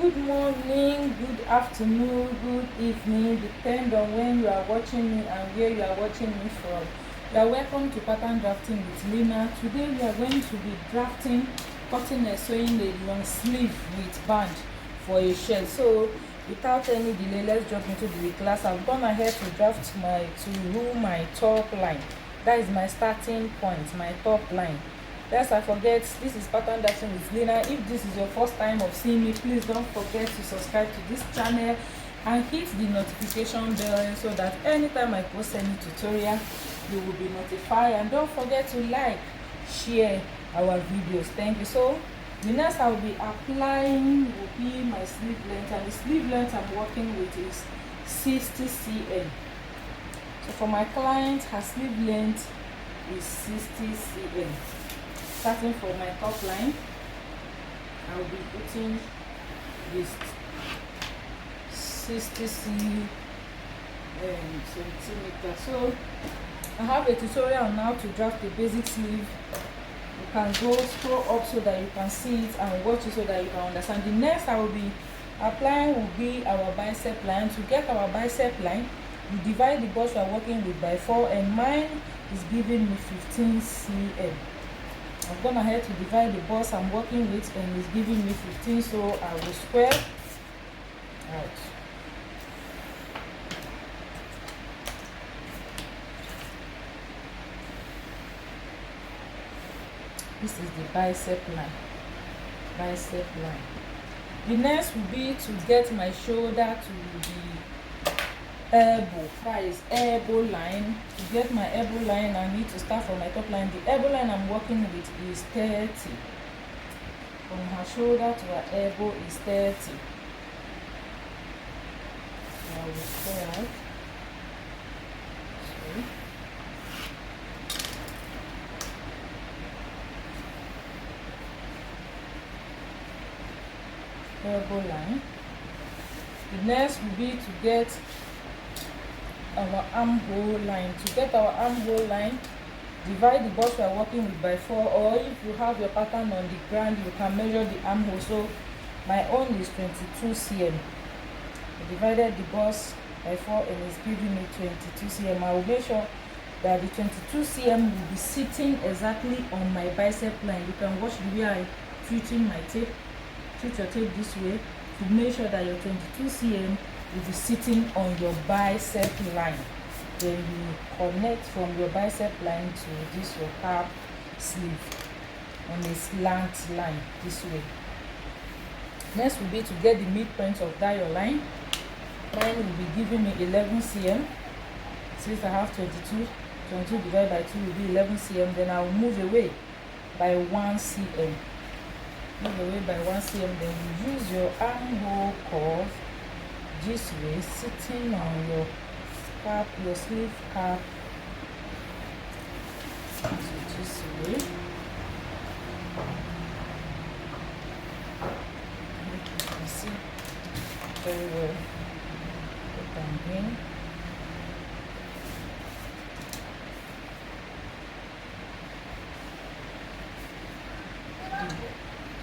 Good morning, good afternoon, good evening, depend on when you are watching me and where you are watching me from. You are welcome to Pattern Drafting with Lina. Today we are going to be drafting, cutting and sewing a long sleeve with band for a shirt. So without any delay, let's jump into the class. I've gone ahead to draft my top line. That is my starting point, my top line. Lest I forget, this is Pattern Drafting with Lina. If this is your first time of seeing me, please don't forget to subscribe to this channel and hit the notification bell so that anytime I post any tutorial, you will be notified. And don't forget to like, share our videos. Thank you. So the next I will be applying will be my sleeve length, and the sleeve length I'm working with is 60 cm. So for my client, her sleeve length is 60 cm. Starting from my top line, I'll be putting this 60 centimeters. So I have a tutorial on how to draft a basic sleeve. You can go scroll up so that you can see it and watch it so that you can understand. The next I will be applying will be our bicep line. To get our bicep line, we divide the bust we are working with by 4, and mine is giving me 15 cm. I've gone ahead to divide the bust I'm working with, and it's giving me 15, so I will square out. This is the bicep line. The next will be to get my shoulder to the elbow. That is elbow line. To get my elbow line, I need to start from my top line. The elbow line I'm working with is 30. From her shoulder to her elbow is 30. So I will square out. Sorry. Elbow line. The next will be to get our armhole line. To get our armhole line, divide the bust we are working with by 4, or if you have your pattern on the ground, you can measure the armhole. So my own is 22 cm. I divided the bust by 4 and it's giving me 22 cm. I will make sure that the 22 cm will be sitting exactly on my bicep line. You can watch the way I treating my tape. Treat your tape this way to make sure that your 22 cm will be sitting on your bicep line. Then you connect from your bicep line to this your cap sleeve on a slant line this way. Next will be to get the midpoint of that your line. Mine will be giving me 11 cm. Since I have 22 divided by 2 will be 11 cm. Then I will move away by 1 cm. Move away by 1 cm. Then you use your armhole curve this way, sitting on your cap, your sleeve cap. So this way. You can see very well what I'm doing.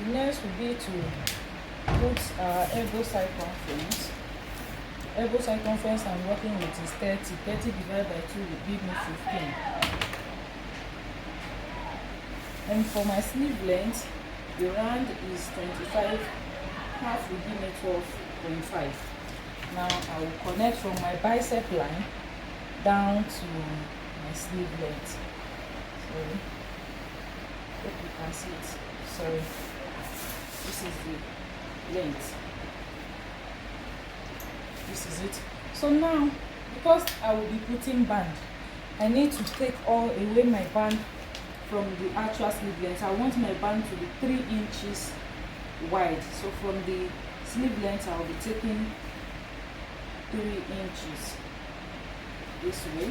The next will be to put our elbow circumference. Elbow circumference I'm working with is 30. 30 divided by 2 will give me 15. And for my sleeve length, the round is 25. Half will give me 12.5. Now I will connect from my bicep line down to my sleeve length. Sorry. Hope you can see it. Sorry. This is the length. This is it. So now, because I will be putting band, I need to take away my band from the actual sleeve length. I want my band to be 3 inches wide. So from the sleeve length, I will be taking 3 inches this way.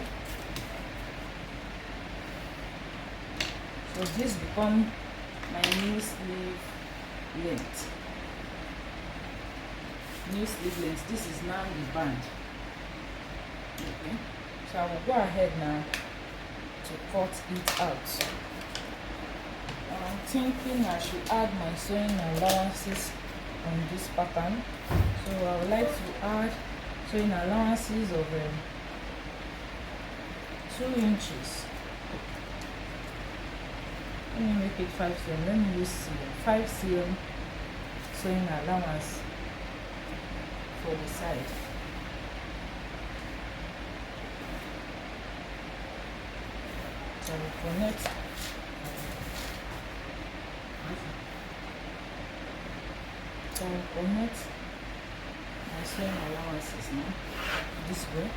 So this becomes my new sleeve length. New sleeve length. This is now the band. Okay, so I will go ahead now to cut it out. I'm thinking I should add my sewing allowances on this pattern. So I would like to add sewing allowances of 2 inches. Let me make it 5 cm. Let me use 5 cm sewing allowance for the side. So I will connect my sewing allowances now this way.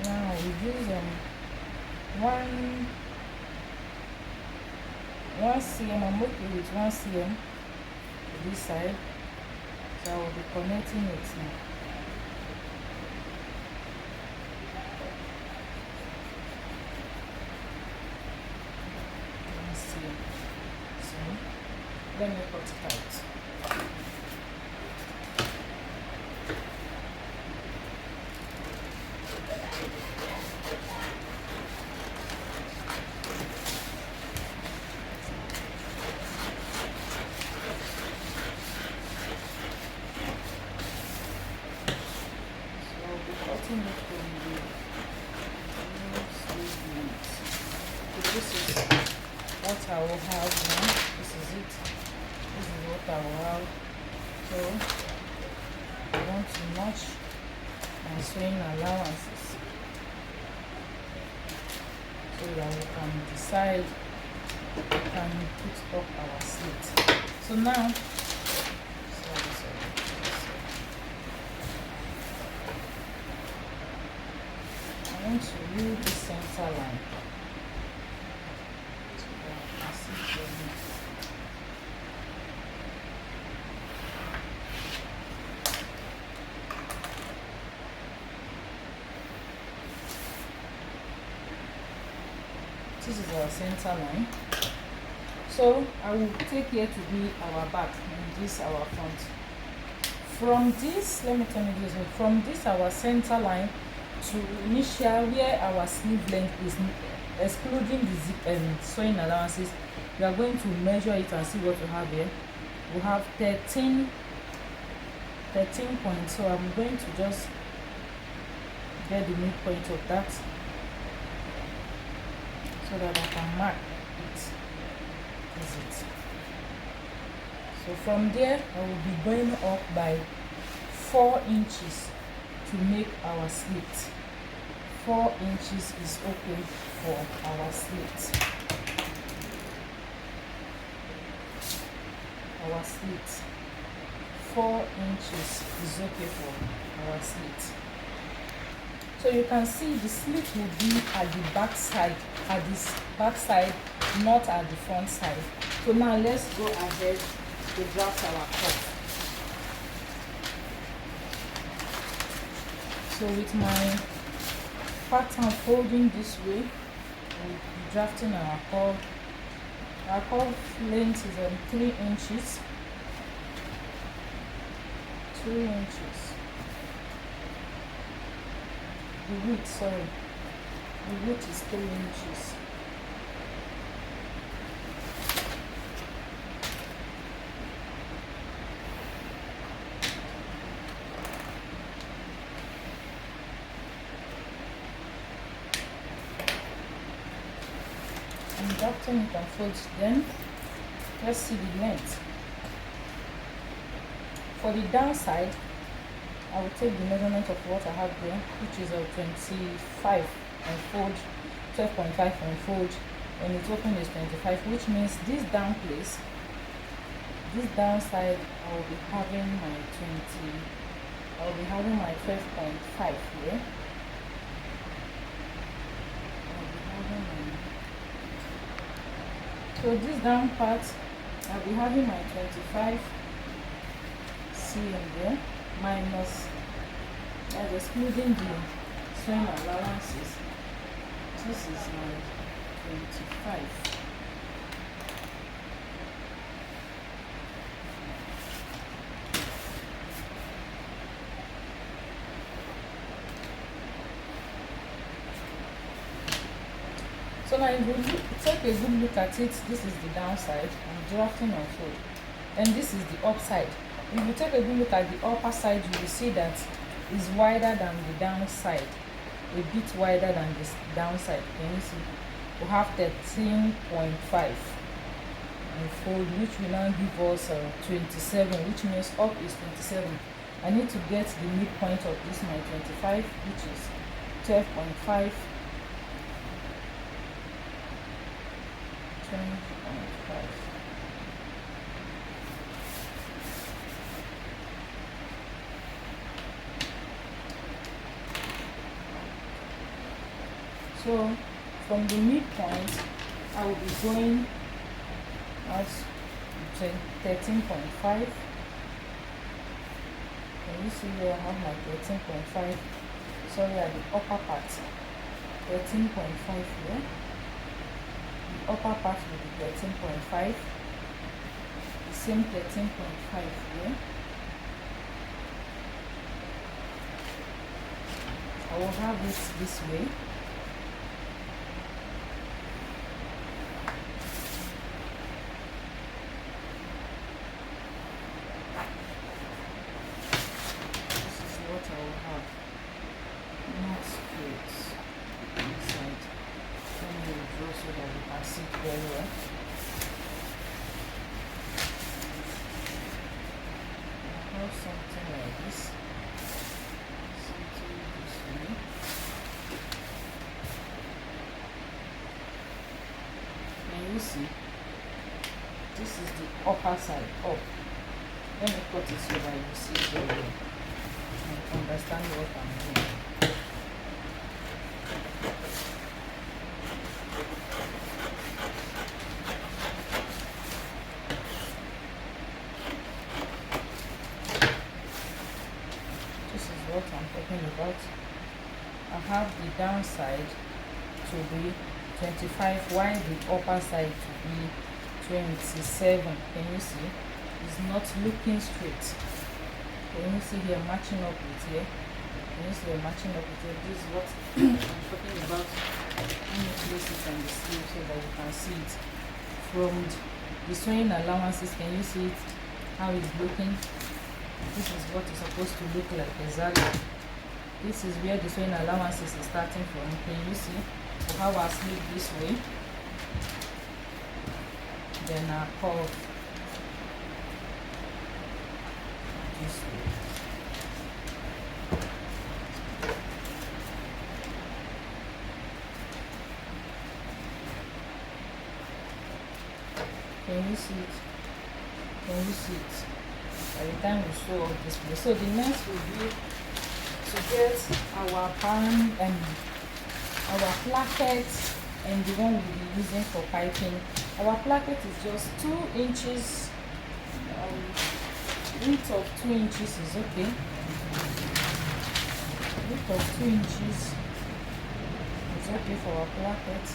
Now we use 1 cm. I'm okay with 1 cm to this side, so I will be connecting it now. So let me cut it out. So this is what I will have now. This is it. This is what I will have. So I want to match my sewing allowances so that we can decide we can put up our slit. So now I want to use the center line. This is our center line. So I will take here to be our back and this our front. From this, let me turn it this way. From this our center line to initial where our sleeve length is, excluding the sewing allowances, we are going to measure it and see what we have here. We have 13 points. So I'm going to just get the midpoint of that so that I can mark it. Is it? So from there I will be going up by 4 inches to make our slit. 4 inches is okay for our slit. Our slit. 4 inches is okay for our slit. So you can see the slit will be at the back side, not at the front side. So now let's go ahead to draft our cuff. So with my pattern folding this way, we'll be drafting our cuff. Our cuff length is 3 inches. 2 inches. The width is 3 inches. I'm drafting it and fold. Then let's see the length. For the downside, I will take the measurement of what I have there, which is 25 and fold, 12.5 and fold, and its open is 25, which means this down place, this downside, I will be having my 12.5 here. So this down part, I'll be having my 25 cm there, minus, that's excluding the sewing allowances. This is my 25. So now if you take a good look at it, this is the downside. I'm drafting on fold, and this is the upside. If you take a good look at the upper side, you will see that it's wider than the downside, a bit wider than this downside. Can you see? We have 13.5 and fold, which will now give us 27, which means up is 27. I need to get the midpoint of this my 25, which is 12.5. 20.5. So from the midpoint, I will be going as 13.5. Can you see where I have my 13.5? Sorry, at the upper part, 13.5 here. The upper part will be 13.5. The same 13.5 here. I will have it this way. Something like this, something this way. Can you see? This is the upper side up. Let me cut it so that you see it very well and understand what I'm doing. What I'm talking about. I have the downside to be 25, while the upper side to be 27. Can you see? It's not looking straight. Can you see here matching up with here? Can you see matching up with here? This is what I'm talking about. Let me place it on the sleeve so that you can see it. From the sewing allowances, can you see it? How it's looking? This is what it's supposed to look like exactly. This is where the sewing allowances is starting from. Can you see? We have our sleeve this way, then our curve this way. Can you see it? Can you see it? By the time we sew up this place. So the next will be to get our band and our placket, and the one we'll be using for piping. Our placket is just 2 inches. Width of 2 inches is okay. Width of 2 inches is okay for our placket.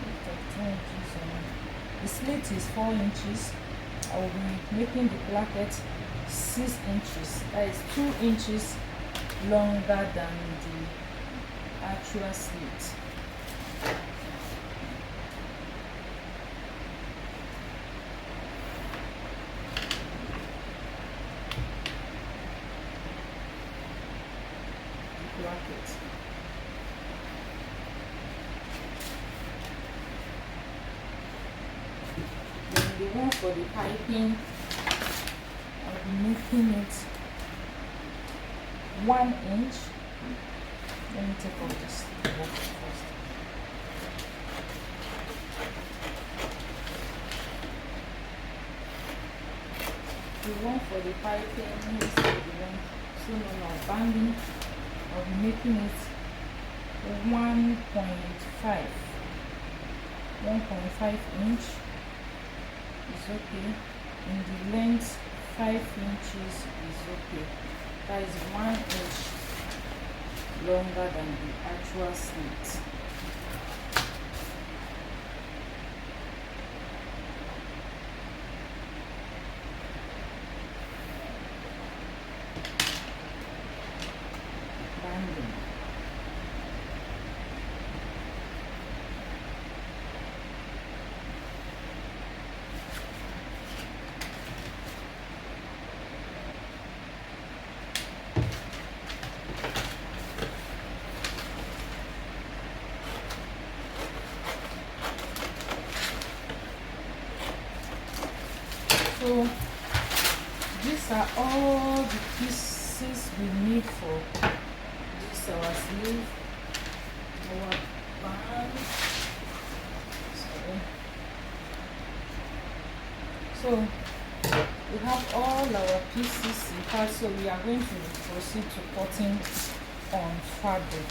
Width of 2 inches. The slit is 4 inches. I will be making the placket 6 inches. That is 2 inches longer than the actual slit. The placket. The one for the piping, I'll be making it 1 inch. Let me take off this box first. The one for the piping is the one, so no banding. I'll be making it 1.5 inch. Is okay. In the length, 5 inches is okay. That is 1 inch longer than the actual slit. Banding. So these are all the pieces we need for this our sleeve, our band. So we have all our pieces in part, so we are going to proceed to cutting on fabric.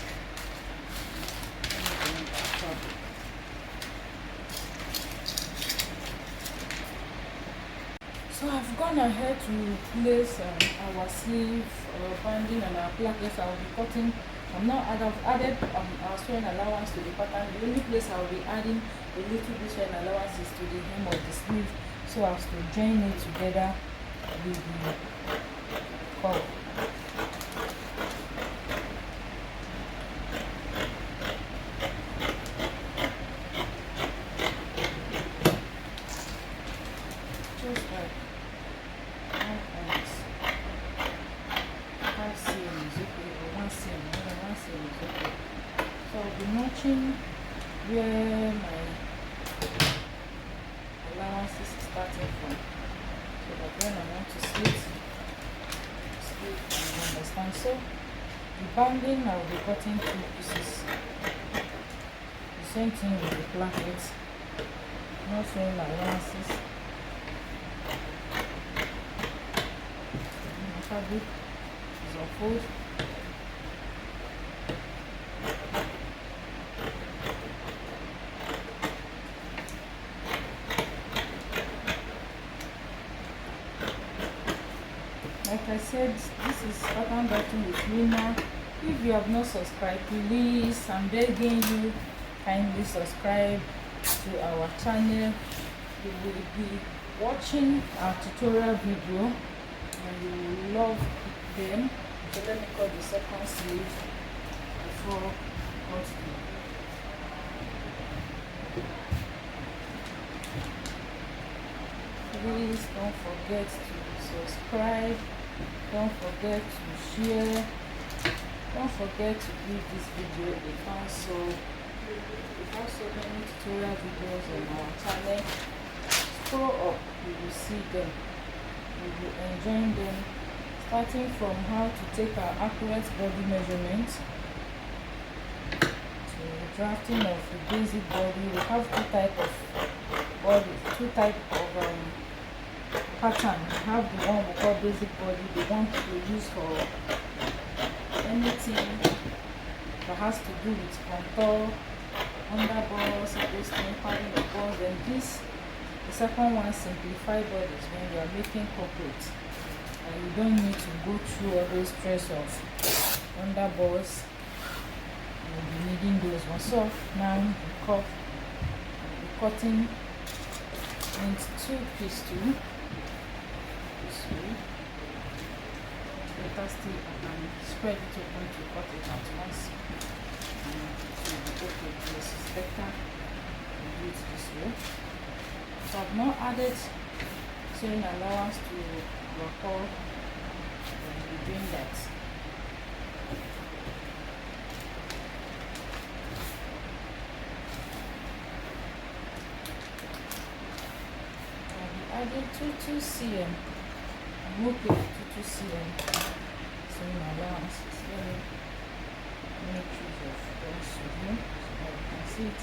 So I've gone ahead to place our sleeve, banding and our plackets. I will be cutting. I've added our sewing allowance to the pattern. The only place I will be adding a little bit sewing allowance is to the hem of the sleeve, so as to join it together with the curve. Just like 5 cm is okay, or 1 cm, more than 1 cm is okay. So I'll be notching where my allowance is starting from, so that when I want to slit and understand. So the banding, I will be cutting 2 pieces. The same thing with the plackets, no sewing allowances. My fabric is unfold. Like I said, this is Pattern Drafting with Lina. If you have not subscribed, please, I'm begging you, kindly subscribe to our channel. You will be watching our tutorial video and you will love them. So let me cut the second sleeve before cutting. Please don't forget to subscribe, don't forget to share, don't forget to give this video a thumbs up. We have so many tutorial videos on our channel. Scroll up, you will see them, you will enjoy them, starting from how to take our accurate body measurement to drafting of the basic body. We have two types of body, two types of pattern. We have the one we call basic body, the one we use for anything that has to do with contour, underballs, those things, padding the balls. And this, the second one, simplified bodies, when you are making corporate and you don't need to go through all those stress of underballs. You'll be needing those ones. So now the cutting into 2 pieces. This way. Better still, I can spread it open to cut it at once. And it will be okay. This is better. Do it this way. So I've not added sewing allowance to your core. I'll be doing that. I'll be adding 2 cm. I'm okay with 2 cm sewing allowances. Let me make use of those with you so that you can see it.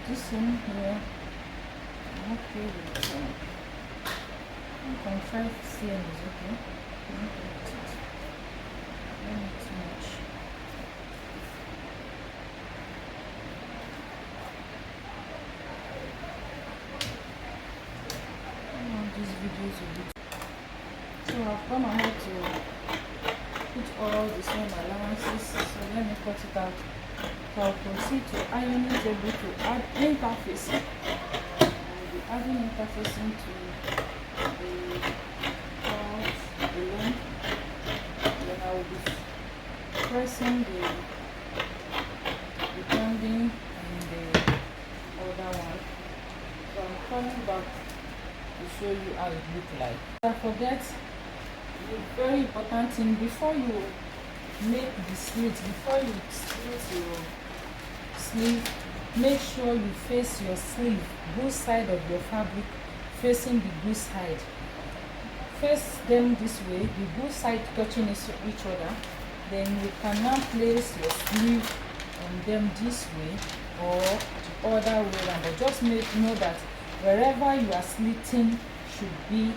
This one here, I'm okay with 1.5 cm is okay. Not too much. it out. So I'll proceed to ironing table to add interfacing. I'll be adding interfacing to the part below. Then I will be pressing the bonding and the other one. So I'm coming back to show you how it looks like. Don't forget the very important thing before you make the slit, before you slit your sleeve, make sure you face your sleeve, both side of your fabric facing the good side. Face them this way, the good side touching each other. Then you can now place your sleeve on them this way or the other way around. But just know that wherever you are slitting should be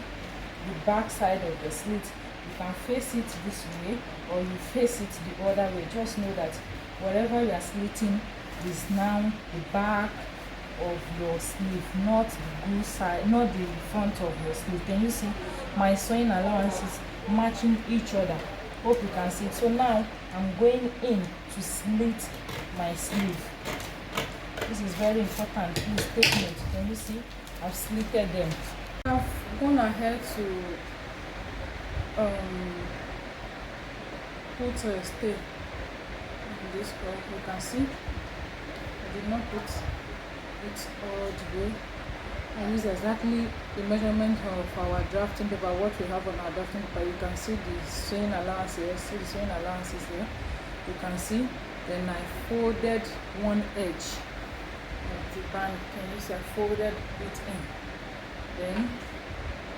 the back side of the slit. You can face it this way or you face it the other way. Just know that wherever you are slitting is now the back of your sleeve, not the good side, not the front of your sleeve. Can you see my sewing allowances matching each other? Hope you can see it. So now I'm going in to slit my sleeve. This is very important. Please take note. Can you see? I've slitted them. I've gone ahead to put a stay in this curve. You can see I did not put it all the way. I use exactly the measurement of our drafting paper, what we have on our drafting paper. You can see the sewing allowance here. See the sewing allowances here. You can see. Then I folded one edge of the band. Can you see? I folded it in. Then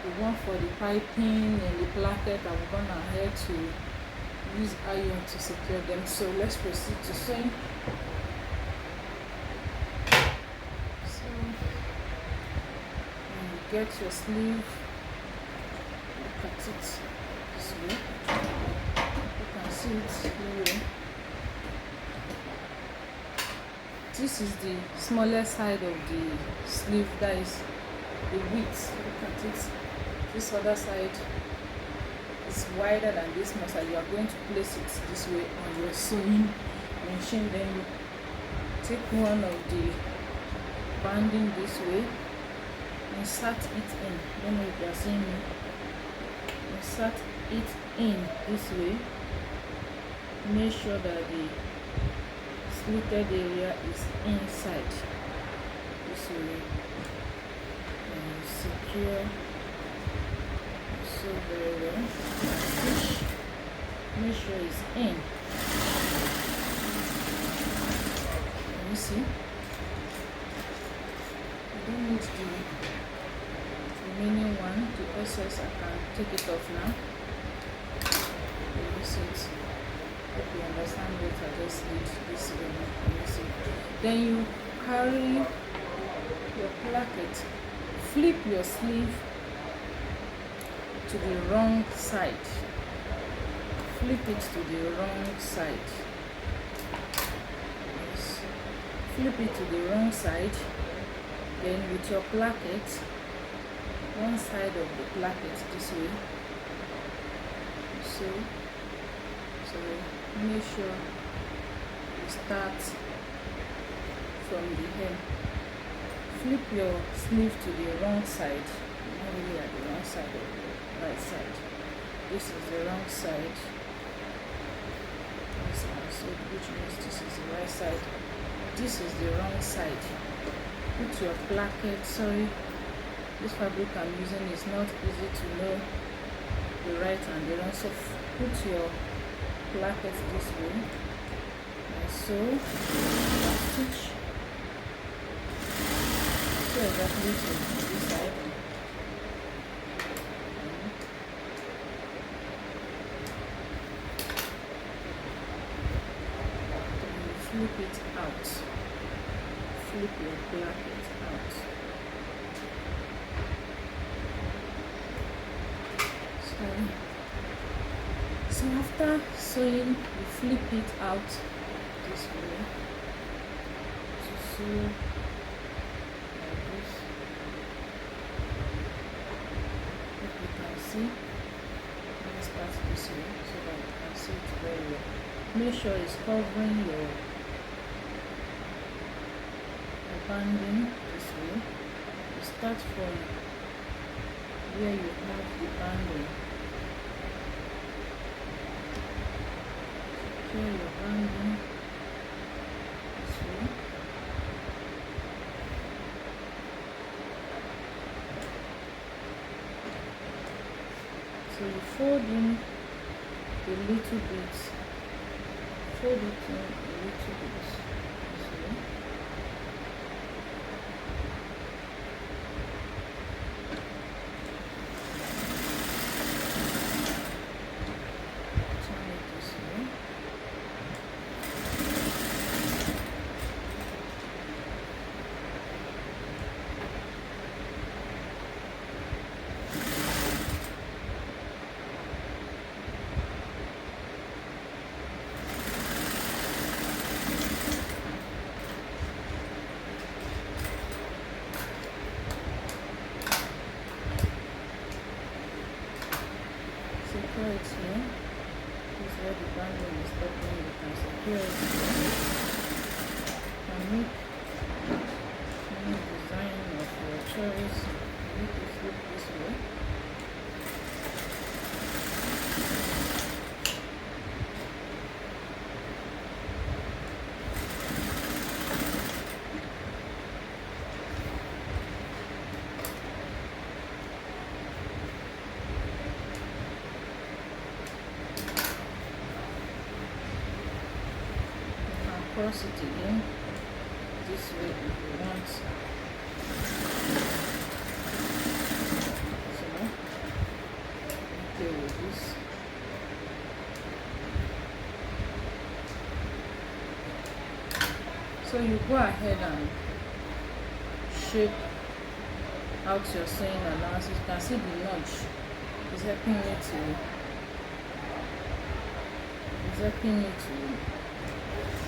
the one for the piping and the placket, I've gone ahead to use iron to secure them. So let's proceed to sewing. So when you get your sleeve, look at it this way. You can see it here. This is the smaller side of the sleeve, that is the width. Look at it. This other side is wider than this one, so you are going to place it this way on your sewing machine. Then you take one of the banding this way, insert it in. I don't know if you are seeing me. Insert it in this way. Make sure that the slitted area is inside this way, and secure so very well. Stitch, make sure it's in. Can you see? I don't need the remaining one, the excess. I can take it off now. Can you see it? Hope you understand what I just did this way. Can you see? Then you carry your placket, flip your sleeve to the wrong side. Flip it to the wrong side. Yes. Flip it to the wrong side. Then with your placket, one side of the placket this way. So make sure you start from the hem. Flip your sleeve to the wrong side, not really at the wrong side of the right side. This is the wrong side. So which means this is the right side. This is the wrong side. Put your placket. Sorry, this fabric I'm using is not easy to know the right and the wrong. So put your placket this way, and so stitch exactly to this side. Then you flip it out. Flip your placket out. So after sewing, you flip it out this way to sew like this. If you can see, let's start this way so that you can see it very well. Make sure it's covering your banding this way. You start from where you have the banding. Secure your banding this way. So you fold in a little bit, fold it in a little bit this way. Turn it this way. Secure it here. This is where the banding is stopping. You can secure it here. And make any design of your choice. Make it look this way. Cross it again this way if you want. So okay with this. So you go ahead and shape out your sewing allowance. You can see the notch is helping me to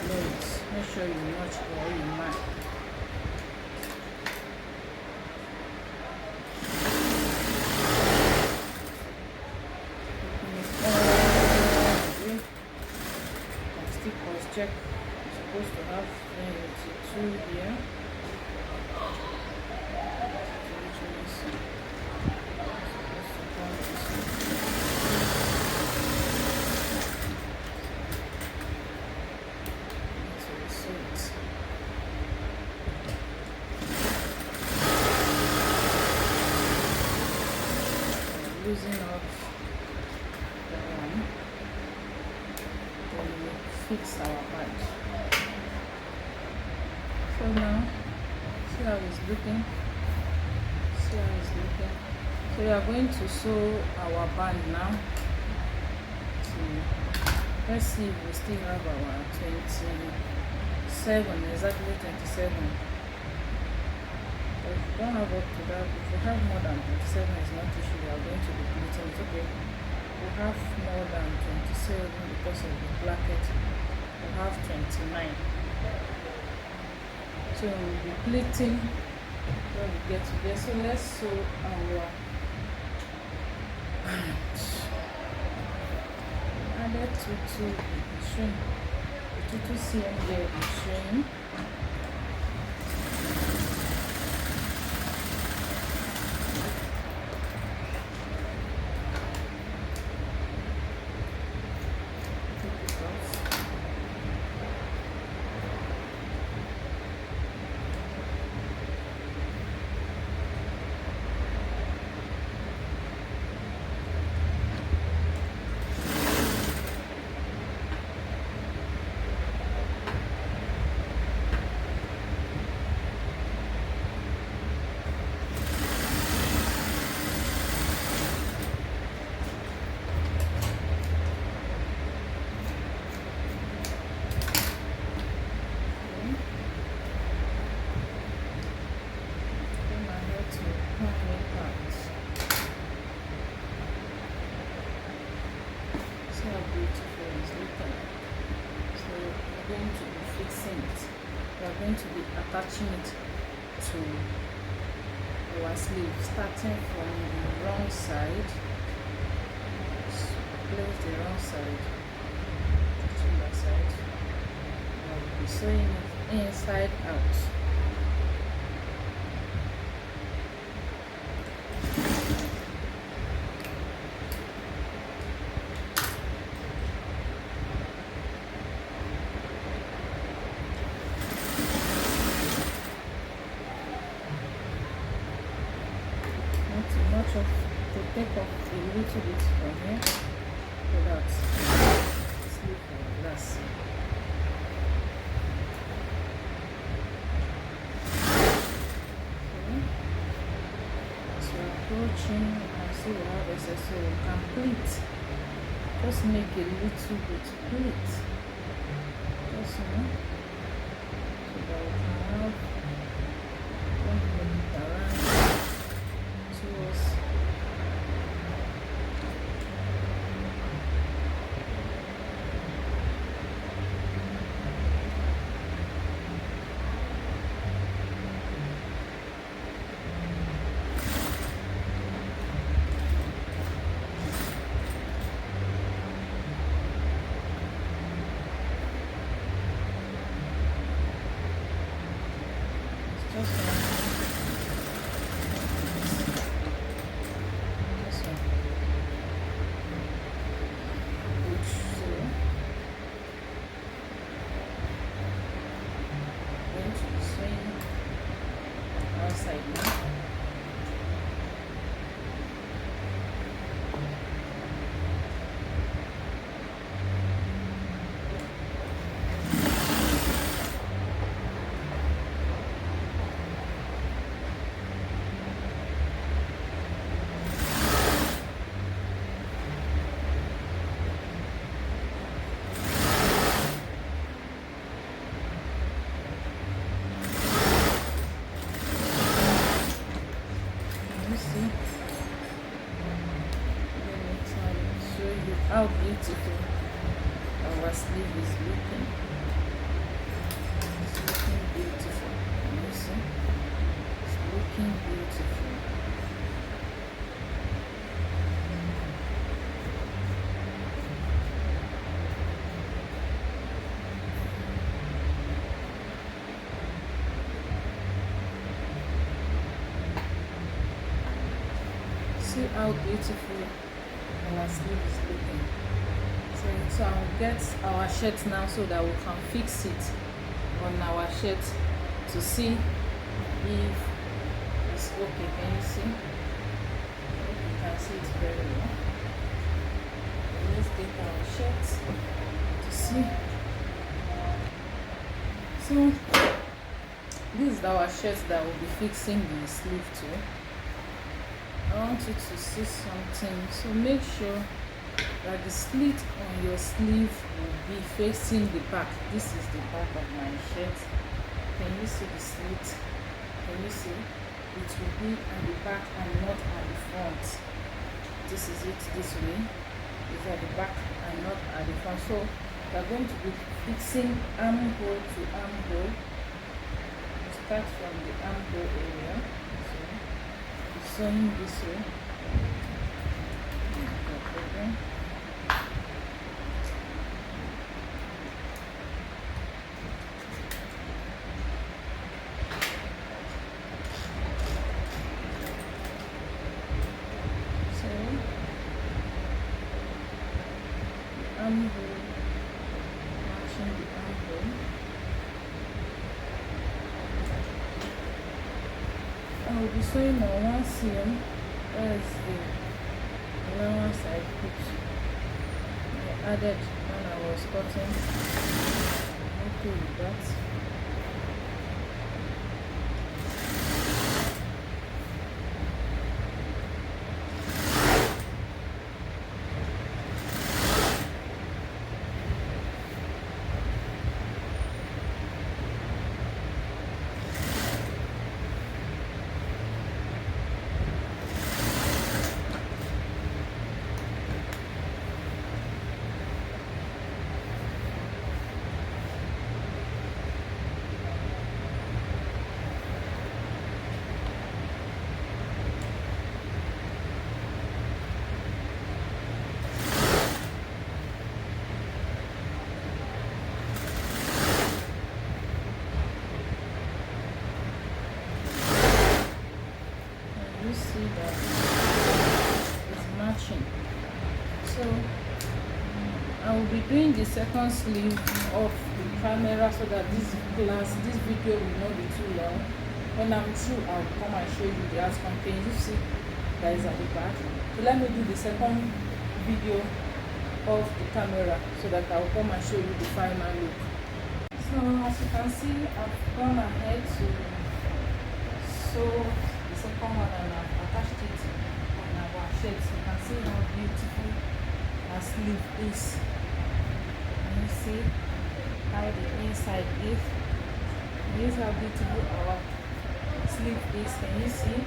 loads. Make sure you notch or you mark. Stick cross check. You're supposed to have 22 here. Losing out the one, then we fix our band. So now, see how it's looking. So we are going to sew our band now. So let's see if we still have our 27, exactly 27. If you don't have up to that, if you have more than 27, it's not issue. We are going to be pleating. It's okay. We have more than 27 because of the placket. We have 29. So we'll be pleating when we get to there. So let's sew our band. Added tutu string. The tutu seam there is showing. We are going to be attaching it to our sleeve, starting from the wrong side. Place the wrong side, touching that side. be sewing it inside out. Not too much of to take off a little bit from here so that sleep will last. Approaching, you can see we have accessory complete. Just make a little bit pleat, just so that we can have one minute around towards just one. Which so going to be sewing outside now. How beautiful our sleeve is looking. It's looking beautiful. You see? It's looking beautiful. See how beautiful our sleeve is looking. So I'll get our shirt now so that we can fix it on our shirt to see if it's okay. Can you see? You can see it very well. Let's get our shirt to see. So this is our shirt that will be fixing the sleeve to. I want you to see something, so make sure that the slit on your sleeve will be facing the back. This is the back of my shirt. Can you see the slit? Can you see? It will be at the back and not at the front. This is it this way. It's at the back and not at the front. So we are going to be fixing armhole to armhole. Start from the armhole area. So sewing this way. No problem. So armhole, matching the armhole. I will be sewing on one seam. That is the allowance I put. I added when I was cutting. Okay with that. see that it's matching. So I will be doing the second sleeve of the camera so that this video will not be too long. When I'm through, I'll come and show you the outcome. Can you see guys at the back? So let me do the second video of the camera so that I'll come and show you the final look. So as you can see, I've gone ahead to sew the second one and I've attached it on our shirt. So you can see how beautiful our sleeve is. Can you see how the inside is? This is how beautiful our sleeve is. Can you see?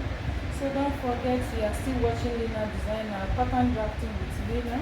So don't forget, you are still watching Lina Designer, pattern drafting with Lina.